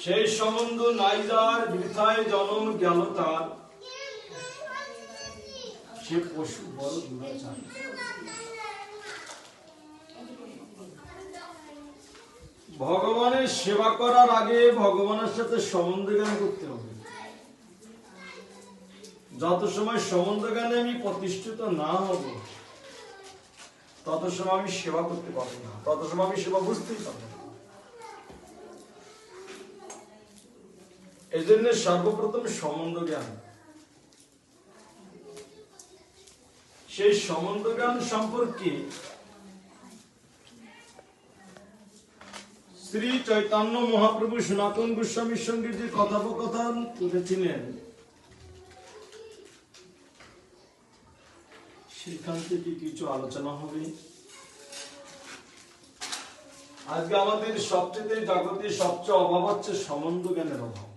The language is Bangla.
সেই সম্বন্ধ নাই যার, বৃথায় জনম গেল তার, সে পশু বড় দুরাচার। ভগবানের সেবা করার আগে ভগবানের সাথে সম্বন্ধ জ্ঞান করতে হবে। যত সময় সম্বন্ধ জ্ঞানে আমি প্রতিষ্ঠিত না হব, তত সময় আমি সেবা করতে পারবো না, তত সময় আমি সেবা বুঝতেই পারবো না। এই জন্য সর্বপ্রথম সম্বন্ধ জ্ঞান। সেই সম্বন্ধ জ্ঞান সম্পর্কে শ্রী চৈতন্য মহাপ্রভু সনাতন গোস্বামীর সঙ্গে যে কথোপকথন করেছিলেন, সেখান থেকে কিছু আলোচনা হবে। আজকে আমাদের সবচেয়ে জগতে সবচেয়ে অভাব হচ্ছে সম্বন্ধ জ্ঞানের অভাব।